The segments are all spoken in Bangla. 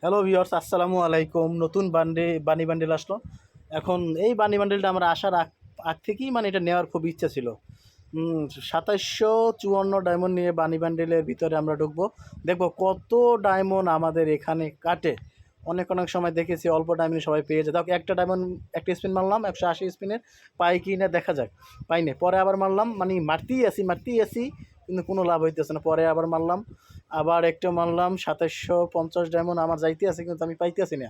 হ্যালো ভিউয়ার্স, আসসালামু আলাইকুম। নতুন বানি বান্ডেল আসলো। এখন এই বানি বান্ডেলটা আমার আসার আগ আগ থেকেই মানে এটা নেওয়ার খুব ইচ্ছা ছিল। ২৭৫৪ ডায়মন্ড নিয়ে বানি বান্ডেলের ভিতরে আমরা ঢুকবো। দেখবো কত ডায়মন্ড আমাদের এখানে কাটে। অনেক অনেক সময় দেখেছি অল্প ডায়মন্ডে সবাই পেয়ে যায়। দেখো একটা ডায়মন্ড, একটা স্পিন মারলাম ১৮০ স্পিনের, পাই কি না দেখা যাক। পাই না, পরে আবার মারলাম, মানে মারতেই আসি কিন্তু কোনো লাভ হইতেছে না। পরে আবার মারলাম, আবার একটা মারলাম ২৭৫০ ডায়মন্ড আমার যাইতে আছে কিন্তু আমি পাইতেছি না।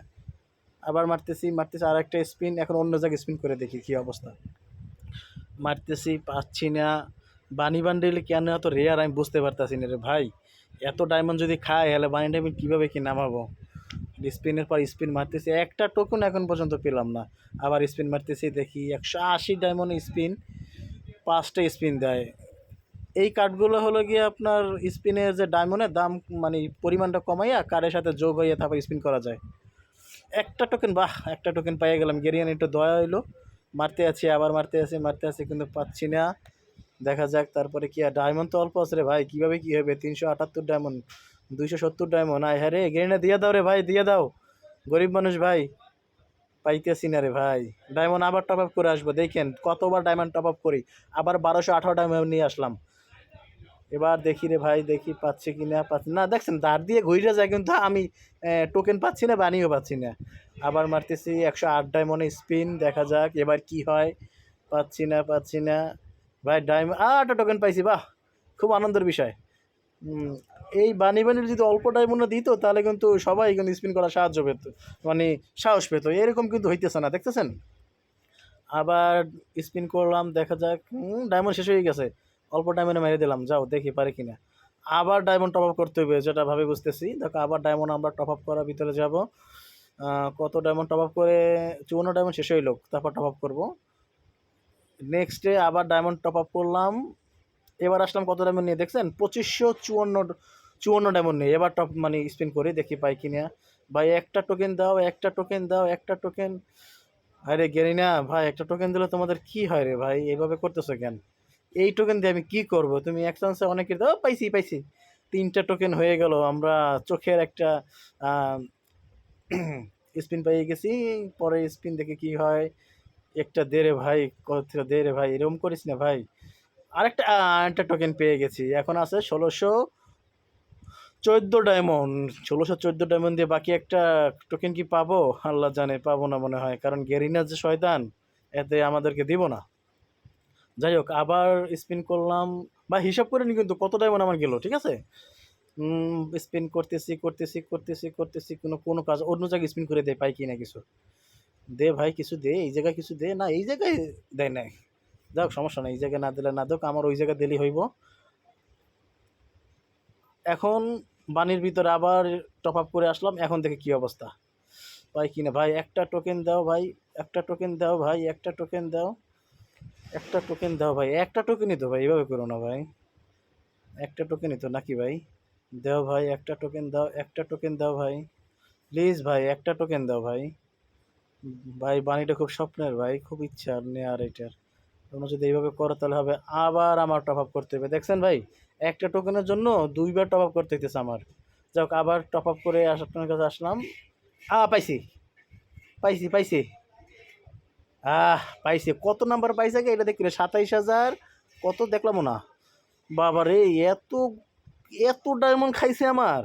আবার মারতেছি আর একটা স্পিন, এখন অন্য জায়গায় স্পিন করে দেখি কী অবস্থা। মারতেছি, পাচ্ছি না। বানি বান্ডেল কেন এত রেয়ার আমি বুঝতে পারতাছি না রে ভাই। এত ডায়মন্ড যদি খায় তাহলে বানি ডায়মন্ড কীভাবে কি নামাবো। স্পিনের পর স্পিন মারতেছি, একটা টোকেন এখন পর্যন্ত পেলাম না। আবার স্পিন মারতেছি, দেখি ১৮০ ডায়মন্ড স্পিন, 5টা স্পিন দেয়। এই কার্ডগুলো হলো গিয়ে আপনার স্পিনের যে ডায়মন্ডের দাম, মানে পরিমাণটা কমাইয়া কার্ডের সাথে যোগ হইয়া তারপর স্পিন করা যায়। একটা টোকেন, বাহ, একটা টোকেন পাইয়ে গেলাম। গেরিয়ান একটু দয়া হইলো। মারতে আছি, আবার মারতে আছি কিন্তু পাচ্ছি না। দেখা যাক তারপরে কি। আর ডায়মন্ড তো অল্প আছে রে ভাই, কীভাবে কী হবে। ৩৭৮ ডায়মন্ড, ২৭০ ডায়মন্ড। আয় হ্যাঁ রে, গেরিনা দিয়ে দাও রে ভাই, দিয়ে দাও। গরিব মানুষ ভাই, পাইতেছি না রে ভাই। ডায়মন্ড আবার টপ আপ করে আসবো, দেখেন কতবার ডায়মন্ড টপ আপ করি। আবার ১২১৮ ডায়মন্ড নিয়ে আসলাম। এবার দেখি রে ভাই, দেখি পাচ্ছি কি না। পাচ্ছি না, দেখছেন দাঁড় দিয়ে ঘুরে যায় কিন্তু আমি টোকেন পাচ্ছি না, বানিও পাচ্ছি না। আবার মারতেছি ১০৮ ডায়মন্ডে স্পিন, দেখা যাক এবার কি হয়। পাচ্ছি না ভাই। একটা টোকেন পাইছি, বাহ, খুব আনন্দের বিষয়। এই বানির যদি অল্প ডায়মন্ডে দিত তাহলে কিন্তু সবাই কিন্তু স্পিন করা সাহায্য পেত, মানে সাহস পেত। এরকম কিন্তু হইতেছে না, দেখতেছেন। আবার স্পিন করলাম, দেখা যাক। ডায়মন্ড শেষ হয়ে গেছে, অল্প ডায়মন্ডে মেরে দিলাম, যাও দেখি পারে কিনা। আবার ডায়মন্ড টপ আপ করতে হবে, যেটা ভাবে বুঝতেছি। দেখো আবার ডায়মন্ড আমরা টপ আপ করার ভিতরে যাব। কত ডায়মন্ড টপ আপ করে, ৫৪ ডায়মন্ড শেষ হইল, তারপর টপ আপ করবো। নেক্সট ডে আবার ডায়মন্ড টপ আপ করলাম। এবার আসলাম কত ডায়মন্ড নিয়ে, দেখছেন ২৫৫৪ ডায়মন্ড নিয়ে। এবার টপ মানে স্পিন করে দেখি পাই কিনা। ভাই একটা টোকেন দাও, একটা টোকেন। আরে গেরিনা ভাই, একটা টোকেন দিলে তোমাদের কি হয় রে ভাই, এইভাবে করতেছো কেন? এই টোকেন দিয়ে আমি কি করব? তুমি এক চান্সে অনেকের দাও। পাইছি, 3টা টোকেন হয়ে গেল। আমরা চোখের একটা স্পিন পেয়ে গেছি। পরে স্পিন দেখে কি হয়। একটা দে রে ভাই, কত দে রে ভাই, এরকম করিস না ভাই। আরেকটা টোকেন পেয়ে গেছি, এখন আছে ১৬১৪ ডায়মন্ড। ১৬১৪ ডায়মন্ড দিয়ে বাকি একটা টোকেন কি পাবো? আল্লাহ জানে, পাবো না মনে হয়, কারণ গেরিনা যে শয়তান, এতে আমাদেরকে দিব না। যাই হোক, আবার স্পিন করলাম। বা হিসাব করে নি কিন্তু কত ডায়মন্ড আমার গেল, ঠিক আছে। স্পিন করতেছি, কোনো কোনো কাজ। অন্য জায়গায় স্পিন করে দেয়, পাই কি না কিছু। দে ভাই, কিছু দে, এই জায়গায় কিছু দে। না, এই জায়গায় দেয় নাই। যাক, সমস্যা নাই, এই জায়গায় না দিলে না দোক, আমার ওই জায়গায় দিলেই হইব। এখন বানির ভিতরে আবার টপ আপ করে আসলাম, এখন দেখে কি অবস্থা। পাই কিনা ভাই, একটা টোকেন দাও ভাই, একটা টোকেন দাও ভাই, একটা টোকেন দাও, একটা টোকেন দাও ভাই, একটা টোকেনই তো ভাই, এভাবে করো না ভাই। একটা টোকেনই তো নাকি ভাই। দাও ভাই, একটা টোকেন দাও, একটা টোকেন দাও ভাই, প্লিজ ভাই, একটা টোকেন দাও ভাই। ভাই বানিটা খুব স্বপ্নের ভাই, খুব ইচ্ছা নেওয়ার এটার। তোমরা যদি এইভাবে করো তাহলে হবে। আবার আমার টপ আপ করতে হবে, দেখছেন ভাই, একটা টোকেনের জন্য 2বার টপ আপ করতে হইতেছে আমার। যাক, আবার টপ আপ করে আপনার কাছে আসলাম। পাইছি, পাইছি। পাইছি। কত নাম্বার পাইছে গে এটা দেখি, ২৭,০০০ কত দেখলাম না। বাবা রে, এত এত ডায়মন্ড খাইছে আমার।